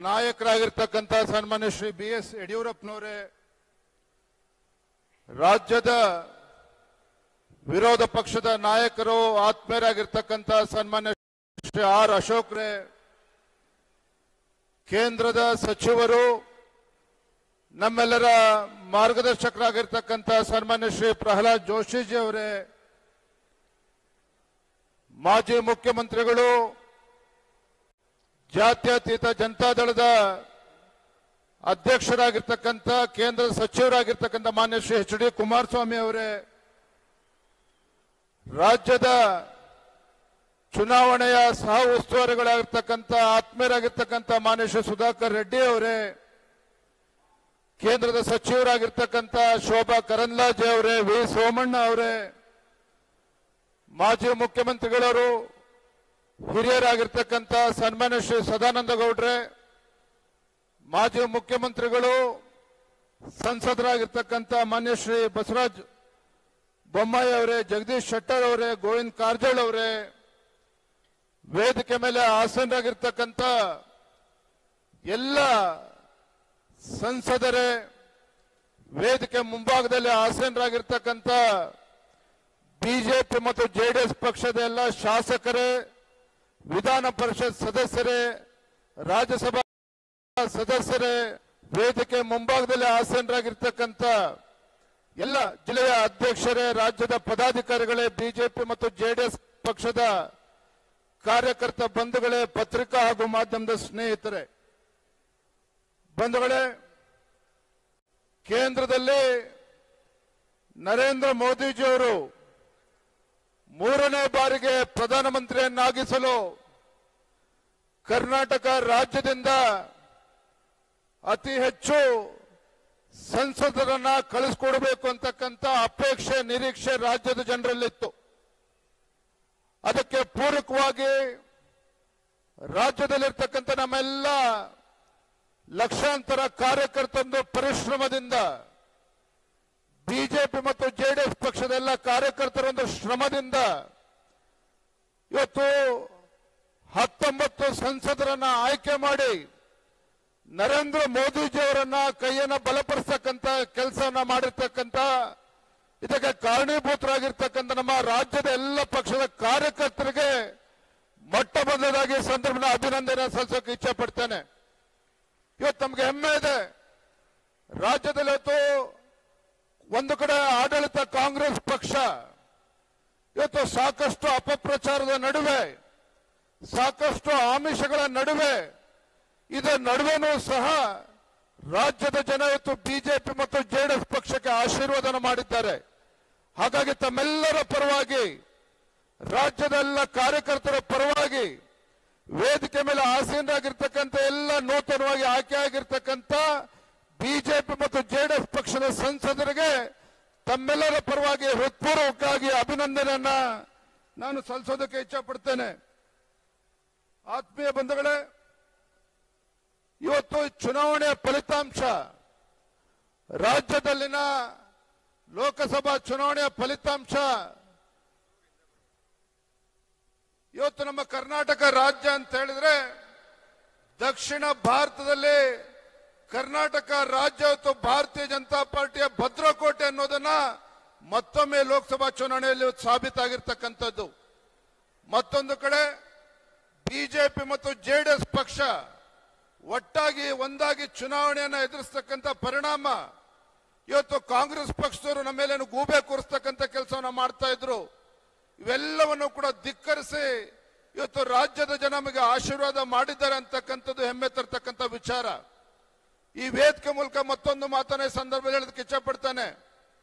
ನಾಯಕರಾಗಿರ್ತಕ್ಕಂಥ ಸನ್ಮಾನ್ಯ ಶ್ರೀ ಬಿ.ಎಸ್. ಯಡಿಯೂರಪ್ಪನವರೇ, ರಾಜ್ಯದ ವಿರೋಧ ಪಕ್ಷದ ನಾಯಕರು ಆತ್ಮೀಯರಾಗಿರ್ತಕ್ಕಂಥ ಸನ್ಮಾನ್ಯ ಶ್ರೀ ಆರ್ ಅಶೋಕ್ರೇ, ಕೇಂದ್ರದ ಸಚಿವರು ನಮ್ಮೆಲ್ಲರ ಮಾರ್ಗದರ್ಶಕರಾಗಿರ್ತಕ್ಕಂಥ ಸನ್ಮಾನ್ಯ ಶ್ರೀ ಪ್ರಹ್ಲಾದ್ ಜೋಶಿಜಿ ಅವರೇ, ಮಾಜಿ ಮುಖ್ಯಮಂತ್ರಿಗಳು, ಜಾತ್ಯತೀತ ಜನತಾದಳದ ಅಧ್ಯಕ್ಷರಾಗಿರ್ತಕ್ಕಂಥ ಕೇಂದ್ರ ಸಚಿವರಾಗಿರ್ತಕ್ಕಂಥ ಮಾನ್ಯ ಶ್ರೀ ಎಚ್ ಡಿ ಕುಮಾರಸ್ವಾಮಿ ಅವರೇ, ರಾಜ್ಯದ ಚುನಾವಣೆಯ ಸಹ ಉಸ್ತುವಾರಿಗಳಾಗಿರ್ತಕ್ಕಂಥ ಆತ್ಮೀಯರಾಗಿರ್ತಕ್ಕಂಥ ಮಾನ್ಯ ಶ್ರೀ ಸುಧಾಕರ್ ರೆಡ್ಡಿ ಅವರೇ, ಕೇಂದ್ರದ ಸಚಿವರಾಗಿರ್ತಕ್ಕಂಥ ಶೋಭಾ ಕರಂದ್ಲಾಜೆ ಅವರೇ, ವಿ ಸೋಮಣ್ಣ ಅವರೇ, ಮಾಜಿ ಮುಖ್ಯಮಂತ್ರಿಗಳವರು ಹಿರಿಯರಾಗಿರ್ತಕ್ಕಂಥ ಸನ್ಮಾನ್ಯ ಶ್ರೀ ಸದಾನಂದ ಗೌಡ್ರೆ, ಮಾಜಿ ಮುಖ್ಯಮಂತ್ರಿಗಳು ಸಂಸದರಾಗಿರ್ತಕ್ಕಂಥ ಮಾನ್ಯ ಶ್ರೀ ಬಸವರಾಜ ಬೊಮ್ಮಾಯಿ ಅವರೇ, ಜಗದೀಶ್ ಶೆಟ್ಟರ್ ಅವರೇ, ಗೋವಿಂದ ಕಾರಜೋಳ ಅವರೇ, ವೇದಿಕೆ ಮೇಲೆ ಆಸೀನರಾಗಿರ್ತಕ್ಕಂಥ ಎಲ್ಲ ಸಂಸದರೇ, ವೇದಿಕೆ ಮುಂಭಾಗದಲ್ಲಿ ಆಸೀನರಾಗಿರ್ತಕ್ಕಂಥ ಬಿಜೆಪಿ ಮತ್ತು ಜೆಡಿಎಸ್ ಪಕ್ಷದ ಎಲ್ಲ ಶಾಸಕರೇ, ವಿಧಾನ ಪರಿಷತ್ ಸದಸ್ಯರೇ, ರಾಜ್ಯಸಭಾ ಸದಸ್ಯರೇ, ವೇದಿಕೆ ಮುಂಭಾಗದಲ್ಲಿ ಆಸೀನರಾಗಿರ್ತಕ್ಕಂಥ ಎಲ್ಲ ಜಿಲ್ಲೆಯ ಅಧ್ಯಕ್ಷರೇ, ರಾಜ್ಯದ ಪದಾಧಿಕಾರಿಗಳೇ, ಬಿಜೆಪಿ ಮತ್ತು ಜೆಡಿಎಸ್ ಪಕ್ಷದ ಕಾರ್ಯಕರ್ತ ಬಂಧುಗಳೇ, ಪತ್ರಿಕಾ ಹಾಗೂ ಮಾಧ್ಯಮದ ಸ್ನೇಹಿತರೆ, ಬಂಧುಗಳೇ, ಕೇಂದ್ರದಲ್ಲಿ ನರೇಂದ್ರ ಮೋದಿಜಿಯವರು ಮೂರನೇ ಬಾರಿಗೆ ಪ್ರಧಾನಮಂತ್ರಿಯನ್ನಾಗಿಸಲು ಕರ್ನಾಟಕ ರಾಜ್ಯದಿಂದ ಅತಿ ಹೆಚ್ಚು ಸಂಸದರನ್ನ ಕಳಿಸ್ಕೊಡ್ಬೇಕು ಅಂತಕ್ಕಂಥ ಅಪೇಕ್ಷೆ, ನಿರೀಕ್ಷೆ ರಾಜ್ಯದ ಜನರಲ್ಲಿತ್ತು. ಅದಕ್ಕೆ ಪೂರಕವಾಗಿ ರಾಜ್ಯದಲ್ಲಿರ್ತಕ್ಕಂಥ ನಮ್ಮೆಲ್ಲ ಲಕ್ಷಾಂತರ ಕಾರ್ಯಕರ್ತಂದು ಪರಿಶ್ರಮದಿಂದ, ಬಿಜೆಪಿ ಮತ್ತು ಜೆಡಿಎಸ್ ಪಕ್ಷದ ಎಲ್ಲ ಕಾರ್ಯಕರ್ತರೊಂದು ಶ್ರಮದಿಂದ ಇವತ್ತು 19 ಸಂಸದರನ್ನ ಆಯ್ಕೆ ಮಾಡಿ ನರೇಂದ್ರ ಮೋದಿಜಿಯವರನ್ನ ಕೈಯನ್ನ ಬಲಪಡಿಸತಕ್ಕಂಥ ಕೆಲಸವನ್ನ ಮಾಡಿರ್ತಕ್ಕಂಥ, ಇದಕ್ಕೆ ಕಾರಣೀಭೂತರಾಗಿರ್ತಕ್ಕಂಥ ನಮ್ಮ ರಾಜ್ಯದ ಎಲ್ಲ ಪಕ್ಷದ ಕಾರ್ಯಕರ್ತರಿಗೆ ಮೊಟ್ಟ ಮೊದಲದಾಗಿ ಸಂದರ್ಭದ ಅಭಿನಂದನೆ ಸಲ್ಲಿಸೋಕೆ ಇಚ್ಛೆ ಪಡ್ತೇನೆ. ಇವತ್ತು ನಮ್ಗೆ ಹೆಮ್ಮೆ ಇದೆ. ರಾಜ್ಯದಲ್ಲಿ ಇವತ್ತು ಒಂದು ಕಡೆ ಆಡಳಿತ ಕಾಂಗ್ರೆಸ್ ಪಕ್ಷ ಇವತ್ತು ಸಾಕಷ್ಟು ಅಪಪ್ರಚಾರದ ನಡುವೆ, ಸಾಕಷ್ಟು ಆಮಿಷಗಳ ನಡುವೆ, ಇದರ ನಡುವೆನೂ ಸಹ ರಾಜ್ಯದ ಜನ ಇವತ್ತು ಬಿಜೆಪಿ ಮತ್ತು ಜೆಡಿಎಸ್ ಪಕ್ಷಕ್ಕೆ ಆಶೀರ್ವಾದನ ಮಾಡಿದ್ದಾರೆ. ಹಾಗಾಗಿ ತಮ್ಮೆಲ್ಲರ ಪರವಾಗಿ, ರಾಜ್ಯದ ಎಲ್ಲ ಕಾರ್ಯಕರ್ತರ ಪರವಾಗಿ, ವೇದಿಕೆ ಮೇಲೆ ಆಸೀನರಾಗಿರ್ತಕ್ಕಂಥ ಎಲ್ಲ ನೂತನವಾಗಿ ಆಯ್ಕೆಯಾಗಿರ್ತಕ್ಕಂಥ ಬಿಜೆಪಿ ಮತ್ತು ಜೆಡಿಎಸ್ ಪಕ್ಷದ ಸಂಸದರಿಗೆ ತಮ್ಮೆಲ್ಲರ ಪರವಾಗಿ ಹೃತ್ಪೂರ್ವಕವಾಗಿ ಅಭಿನಂದನೆಯನ್ನ ನಾನು ಸಲ್ಲಿಸೋದಕ್ಕೆ ಇಚ್ಛೆ ಪಡ್ತೇನೆ. ಆತ್ಮೀಯ ಬಂಧುಗಳೇ, ಇವತ್ತು ಚುನಾವಣೆಯ ಫಲಿತಾಂಶ, ರಾಜ್ಯದಲ್ಲಿನ ಲೋಕಸಭಾ ಚುನಾವಣೆಯ ಫಲಿತಾಂಶ, ಇವತ್ತು ನಮ್ಮ ಕರ್ನಾಟಕ ರಾಜ್ಯ ಅಂತ ಹೇಳಿದ್ರೆ ದಕ್ಷಿಣ ಭಾರತದಲ್ಲಿ ಕರ್ನಾಟಕ ರಾಜ್ಯ ಇವತ್ತು ಭಾರತೀಯ ಜನತಾ ಪಾರ್ಟಿಯ ಭದ್ರಕೋಟೆ ಅನ್ನೋದನ್ನ ಮತ್ತೊಮ್ಮೆ ಲೋಕಸಭಾ ಚುನಾವಣೆಯಲ್ಲಿ ಸಾಬೀತಾಗಿರ್ತಕ್ಕಂಥದ್ದು. ಮತ್ತೊಂದು ಕಡೆ ಬಿಜೆಪಿ ಮತ್ತು ಜೆಡಿಎಸ್ ಪಕ್ಷ ಒಟ್ಟಾಗಿ ಒಂದಾಗಿ ಚುನಾವಣೆಯನ್ನು ಎದುರಿಸತಕ್ಕಂಥ ಪರಿಣಾಮ ಇವತ್ತು ಕಾಂಗ್ರೆಸ್ ಪಕ್ಷದವರು ನಮ್ಮ ಮೇಲೆ ಗೂಬೆ ಕೂರಿಸ್ತಕ್ಕಂಥ ಕೆಲಸವನ್ನ ಮಾಡ್ತಾ ಇದ್ರು. ಇವೆಲ್ಲವನ್ನು ಕೂಡ ಧಿಕ್ಕರಿಸಿ ಇವತ್ತು ರಾಜ್ಯದ ಜನ ನಮಗೆ ಆಶೀರ್ವಾದ ಮಾಡಿದ್ದಾರೆ ಅಂತಕ್ಕಂಥದ್ದು ಹೆಮ್ಮೆ ತರ್ತಕ್ಕಂಥ ವಿಚಾರ. ಈ ವೇದಿಕೆ ಮೂಲಕ ಮತ್ತೊಂದು ಮಾತನ್ನ ಸಂದರ್ಭದಲ್ಲಿ ಹೇಳೋದಕ್ಕೆ ಇಚ್ಛೆ ಪಡ್ತಾನೆ.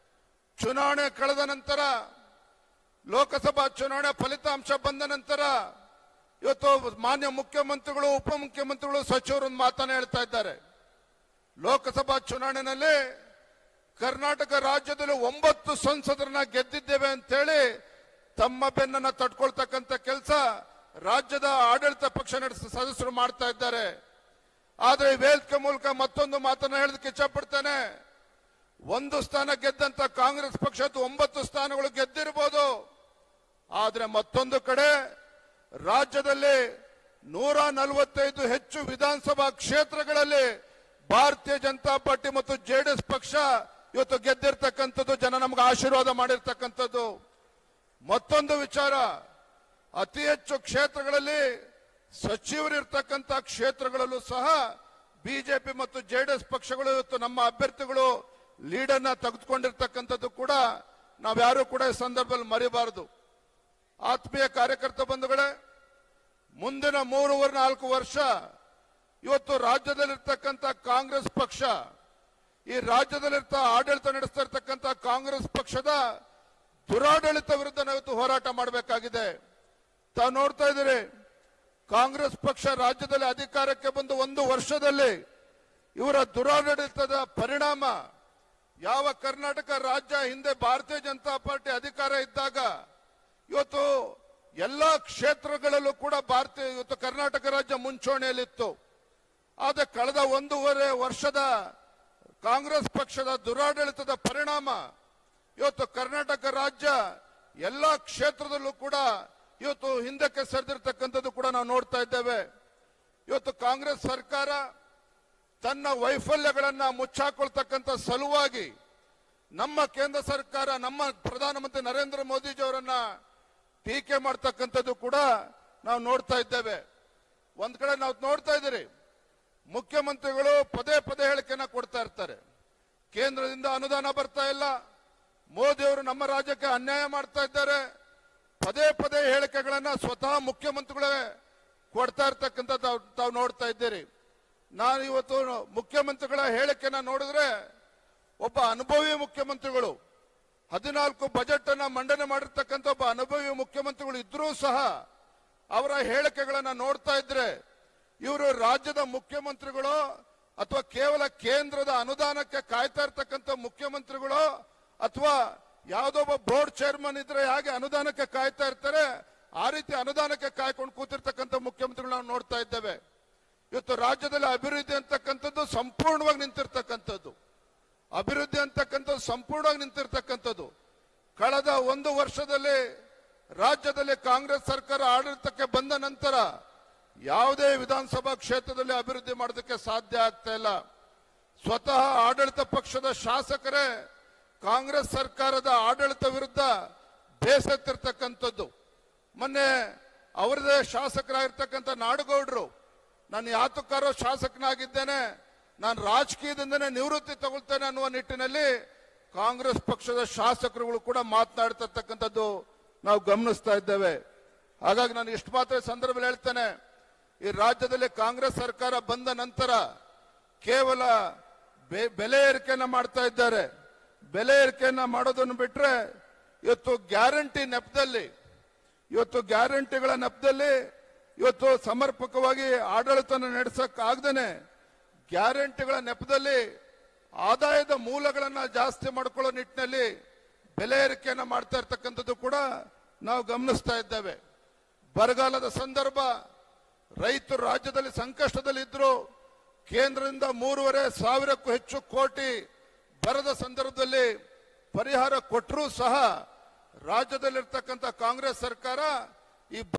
ಚುನಾವಣೆ ಕಳೆದ ನಂತರ, ಲೋಕಸಭಾ ಚುನಾವಣೆ ಫಲಿತಾಂಶ ಬಂದ ನಂತರ ಇವತ್ತು ಮಾನ್ಯ ಮುಖ್ಯಮಂತ್ರಿಗಳು, ಉಪಮುಖ್ಯಮಂತ್ರಿಗಳು, ಸಚಿವರು ಒಂದು ಮಾತನ್ನ ಹೇಳ್ತಾ ಇದ್ದಾರೆ. ಲೋಕಸಭಾ ಚುನಾವಣೆಯಲ್ಲಿ ಕರ್ನಾಟಕ ರಾಜ್ಯದಲ್ಲಿ 9 ಸಂಸದರನ್ನ ಗೆದ್ದಿದ್ದೇವೆ ಅಂತೇಳಿ ತಮ್ಮ ಬೆನ್ನನ್ನ ತಟ್ಕೊಳ್ತಕ್ಕಂಥ ಕೆಲಸ ರಾಜ್ಯದ ಆಡಳಿತ ಪಕ್ಷ ನಡೆಸಿದ ಸದಸ್ಯರು ಮಾಡ್ತಾ ಇದ್ದಾರೆ. ಆದ್ರೆ ಈ ವೇದಿಕೆ ಮೂಲಕ ಮತ್ತೊಂದು ಮಾತನ್ನ ಹೇಳೋದಕ್ಕೆ ಇಚ್ಛೆ ಪಡ್ತೇನೆ. 1 ಸ್ಥಾನ ಗೆದ್ದಂತ ಕಾಂಗ್ರೆಸ್ ಪಕ್ಷ 9 ಸ್ಥಾನಗಳು ಗೆದ್ದಿರಬಹುದು. ಆದ್ರೆ ಮತ್ತೊಂದು ಕಡೆ ರಾಜ್ಯದಲ್ಲಿ 145 ಹೆಚ್ಚು ವಿಧಾನಸಭಾ ಕ್ಷೇತ್ರಗಳಲ್ಲಿ ಭಾರತೀಯ ಜನತಾ ಪಾರ್ಟಿ ಮತ್ತು ಜೆಡಿಎಸ್ ಪಕ್ಷ ಇವತ್ತು ಗೆದ್ದಿರ್ತಕ್ಕಂಥದ್ದು, ಜನ ನಮ್ಗೆ ಆಶೀರ್ವಾದ ಮಾಡಿರ್ತಕ್ಕಂಥದ್ದು. ಮತ್ತೊಂದು ವಿಚಾರ, ಅತಿ ಹೆಚ್ಚು ಕ್ಷೇತ್ರಗಳಲ್ಲಿ ಸಚಿವರಿರ್ತಕ್ಕಂಥ ಕ್ಷೇತ್ರಗಳಲ್ಲೂ ಸಹ ಬಿಜೆಪಿ ಮತ್ತು ಜೆಡಿಎಸ್ ಪಕ್ಷಗಳು ಇವತ್ತು ನಮ್ಮ ಅಭ್ಯರ್ಥಿಗಳು ಲೀಡನ್ನ ತೆಗೆದುಕೊಂಡಿರ್ತಕ್ಕಂಥದ್ದು ಕೂಡ ನಾವ್ಯಾರು ಕೂಡ ಈ ಸಂದರ್ಭದಲ್ಲಿ ಮರಿಬಾರದು. ಆತ್ಮೀಯ ಕಾರ್ಯಕರ್ತ ಬಂಧುಗಳೇ, ಮುಂದಿನ 3-4 ವರ್ಷ ಇವತ್ತು ರಾಜ್ಯದಲ್ಲಿರ್ತಕ್ಕಂಥ ಕಾಂಗ್ರೆಸ್ ಪಕ್ಷ, ಈ ರಾಜ್ಯದಲ್ಲಿರ್ತ ಆಡಳಿತ ನಡೆಸ್ತಾ ಇರ್ತಕ್ಕಂಥ ಕಾಂಗ್ರೆಸ್ ಪಕ್ಷದ ದುರಾಡಳಿತ ವಿರುದ್ಧ ನಾವು ಇವತ್ತು ಹೋರಾಟ ಮಾಡಬೇಕಾಗಿದೆ. ತಾವು ನೋಡ್ತಾ ಇದ್ದೀರಿ, ಕಾಂಗ್ರೆಸ್ ಪಕ್ಷ ರಾಜ್ಯದಲ್ಲಿ ಅಧಿಕಾರಕ್ಕೆ ಬಂದು 1 ವರ್ಷದಲ್ಲಿ ಇವರ ದುರಾಡಳಿತದ ಪರಿಣಾಮ, ಯಾವ ಕರ್ನಾಟಕ ರಾಜ್ಯ ಹಿಂದೆ ಭಾರತೀಯ ಜನತಾ ಪಾರ್ಟಿ ಅಧಿಕಾರ ಇದ್ದಾಗ ಇವತ್ತು ಎಲ್ಲಾ ಕ್ಷೇತ್ರಗಳಲ್ಲೂ ಕೂಡ ಇವತ್ತು ಕರ್ನಾಟಕ ರಾಜ್ಯ ಮುಂಚೂಣಿಯಲ್ಲಿತ್ತು. ಆದರೆ ಕಳೆದ 1.5 ವರ್ಷದ ಕಾಂಗ್ರೆಸ್ ಪಕ್ಷದ ದುರಾಡಳಿತದ ಪರಿಣಾಮ ಇವತ್ತು ಕರ್ನಾಟಕ ರಾಜ್ಯ ಎಲ್ಲಾ ಕ್ಷೇತ್ರದಲ್ಲೂ ಕೂಡ ಇವತ್ತು ಹಿಂದಕ್ಕೆ ಸರಿದಿರ್ತಕ್ಕಂಥದ್ದು ಕೂಡ ನಾವು ನೋಡ್ತಾ ಇದ್ದೇವೆ. ಇವತ್ತು ಕಾಂಗ್ರೆಸ್ ಸರ್ಕಾರ ತನ್ನ ವೈಫಲ್ಯಗಳನ್ನ ಮುಚ್ಚಾಕೊಳ್ತಕ್ಕಂಥ ಸಲುವಾಗಿ ನಮ್ಮ ಕೇಂದ್ರ ಸರ್ಕಾರ, ನಮ್ಮ ಪ್ರಧಾನಮಂತ್ರಿ ನರೇಂದ್ರ ಮೋದಿಜಿಯವರನ್ನ ಟೀಕೆ ಮಾಡ್ತಕ್ಕಂಥದ್ದು ಕೂಡ ನಾವು ನೋಡ್ತಾ ಇದ್ದೇವೆ. ಒಂದ್ ಕಡೆ ನಾವು ನೋಡ್ತಾ ಇದ್ದೀರಿ, ಮುಖ್ಯಮಂತ್ರಿಗಳು ಪದೇ ಪದೇ ಹೇಳಿಕೆಯನ್ನ ಕೊಡ್ತಾ ಇರ್ತಾರೆ, ಕೇಂದ್ರದಿಂದ ಅನುದಾನ ಬರ್ತಾ ಇಲ್ಲ, ಮೋದಿಯವರು ನಮ್ಮ ರಾಜ್ಯಕ್ಕೆ ಅನ್ಯಾಯ ಮಾಡ್ತಾ ಇದ್ದಾರೆ, ಪದೇ ಪದೇ ಹೇಳಿಕೆಗಳನ್ನ ಸ್ವತಃ ಮುಖ್ಯಮಂತ್ರಿಗಳೇ ಕೊಡ್ತಾ ಇರ್ತಕ್ಕಂಥದ್ದು ತಾವು ನೋಡ್ತಾ ಇದ್ದೀರಿ. ನಾನು ಇವತ್ತು ಮುಖ್ಯಮಂತ್ರಿಗಳ ಹೇಳಿಕೆಯನ್ನ ನೋಡಿದ್ರೆ, ಒಬ್ಬ ಅನುಭವಿ ಮುಖ್ಯಮಂತ್ರಿಗಳು 14 ಬಜೆಟ್ ಅನ್ನ ಮಂಡನೆ ಮಾಡಿರ್ತಕ್ಕಂಥ ಒಬ್ಬ ಅನುಭವಿ ಮುಖ್ಯಮಂತ್ರಿಗಳು ಇದ್ರೂ ಸಹ ಅವರ ಹೇಳಿಕೆಗಳನ್ನ ನೋಡ್ತಾ ಇದ್ರೆ, ಇವರು ರಾಜ್ಯದ ಮುಖ್ಯಮಂತ್ರಿಗಳು ಅಥವಾ ಕೇವಲ ಕೇಂದ್ರದ ಅನುದಾನಕ್ಕೆ ಕಾಯ್ತಾ ಇರ್ತಕ್ಕಂಥ ಮುಖ್ಯಮಂತ್ರಿಗಳು, ಅಥವಾ ಯಾವುದೋ ಒಬ್ಬ ಬೋರ್ಡ್ ಚೇರ್ಮನ್ ಇದ್ರೆ ಹಾಗೆ ಅನುದಾನಕ್ಕೆ ಕಾಯ್ತಾ ಇರ್ತಾರೆ, ಆ ರೀತಿ ಅನುದಾನಕ್ಕೆ ಕಾಯ್ಕೊಂಡು ಕೂತಿರ್ತಕ್ಕಂಥ ಮುಖ್ಯಮಂತ್ರಿಗಳು ನಾವು ನೋಡ್ತಾ ಇದ್ದೇವೆ. ಇವತ್ತು ರಾಜ್ಯದಲ್ಲಿ ಅಭಿವೃದ್ಧಿ ಅಂತಕ್ಕಂಥದ್ದು ಸಂಪೂರ್ಣವಾಗಿ ನಿಂತಿರ್ತಕ್ಕಂಥದ್ದು, ಅಭಿವೃದ್ಧಿ ಅಂತಕ್ಕಂಥದ್ದು ಸಂಪೂರ್ಣವಾಗಿ ನಿಂತಿರ್ತಕ್ಕಂಥದ್ದು. ಕಳೆದ 1 ವರ್ಷದಲ್ಲಿ ರಾಜ್ಯದಲ್ಲಿ ಕಾಂಗ್ರೆಸ್ ಸರ್ಕಾರ ಆಡಳಿತಕ್ಕೆ ಬಂದ ನಂತರ ಯಾವುದೇ ವಿಧಾನಸಭಾ ಕ್ಷೇತ್ರದಲ್ಲಿ ಅಭಿವೃದ್ಧಿ ಮಾಡೋದಕ್ಕೆ ಸಾಧ್ಯ ಆಗ್ತಾ ಇಲ್ಲ. ಸ್ವತಃ ಆಡಳಿತ ಪಕ್ಷದ ಶಾಸಕರೇ ಕಾಂಗ್ರೆಸ್ ಸರ್ಕಾರದ ಆಡಳಿತ ವಿರುದ್ಧ ಬೇಸತ್ತಿರ್ತಕ್ಕಂಥದ್ದು. ಮೊನ್ನೆ ಅವರದೇ ಶಾಸಕರಾಗಿರ್ತಕ್ಕಂಥ ನಾಡಗೌಡರು, ನಾನು ಯಾತಕ್ಕಾರೋ ಶಾಸಕನಾಗಿದ್ದೇನೆ, ನಾನು ರಾಜಕೀಯದಿಂದನೇ ನಿವೃತ್ತಿ ತಗೊಳ್ತೇನೆ ಅನ್ನುವ ನಿಟ್ಟಿನಲ್ಲಿ ಕಾಂಗ್ರೆಸ್ ಪಕ್ಷದ ಶಾಸಕರುಗಳು ಕೂಡ ಮಾತನಾಡ್ತಿರ್ತಕ್ಕಂಥದ್ದು ನಾವು ಗಮನಿಸ್ತಾ ಇದ್ದೇವೆ. ಹಾಗಾಗಿ ನಾನು ಇಷ್ಟು ಮಾತ್ರ ಸಂದರ್ಭದಲ್ಲಿ ಹೇಳ್ತೇನೆ, ಈ ರಾಜ್ಯದಲ್ಲಿ ಕಾಂಗ್ರೆಸ್ ಸರ್ಕಾರ ಬಂದ ನಂತರ ಕೇವಲ ಬೆಲೆ ಏರಿಕೆಯನ್ನ ಮಾಡ್ತಾ ಇದ್ದಾರೆ. ಬೆಲೆ ಏರಿಕೆಯನ್ನ ಮಾಡೋದನ್ನು ಬಿಟ್ರೆ ಇವತ್ತು ಗ್ಯಾರಂಟಿ ನೆಪದಲ್ಲಿ, ಇವತ್ತು ಗ್ಯಾರಂಟಿಗಳ ನೆಪದಲ್ಲಿ ಇವತ್ತು ಸಮರ್ಪಕವಾಗಿ ಆಡಳಿತ ನಡೆಸಕ್ಕಾಗ್ದೇನೆ ಗ್ಯಾರಂಟಿಗಳ ನೆಪದಲ್ಲಿ ಆದಾಯದ ಮೂಲಗಳನ್ನ ಜಾಸ್ತಿ ಮಾಡ್ಕೊಳ್ಳೋ ನಿಟ್ಟಿನಲ್ಲಿ ಬೆಲೆ ಏರಿಕೆಯನ್ನ ಮಾಡ್ತಾ ಇರ್ತಕ್ಕಂಥದ್ದು ಕೂಡ ನಾವು ಗಮನಿಸ್ತಾ ಇದ್ದೇವೆ. ಬರಗಾಲದ ಸಂದರ್ಭ, ರೈತರು ರಾಜ್ಯದಲ್ಲಿ ಸಂಕಷ್ಟದಲ್ಲಿದ್ರು, ಕೇಂದ್ರದಿಂದ 3,500 ಹೆಚ್ಚು ಕೋಟಿ ಬರದ ಸಂದರ್ಭದಲ್ಲಿ ಪರಿಹಾರ ಕೊಟ್ಟರೂ ಸಹ ರಾಜ್ಯದಲ್ಲಿರ್ತಕ್ಕಂಥ ಕಾಂಗ್ರೆಸ್ ಸರ್ಕಾರ ಈ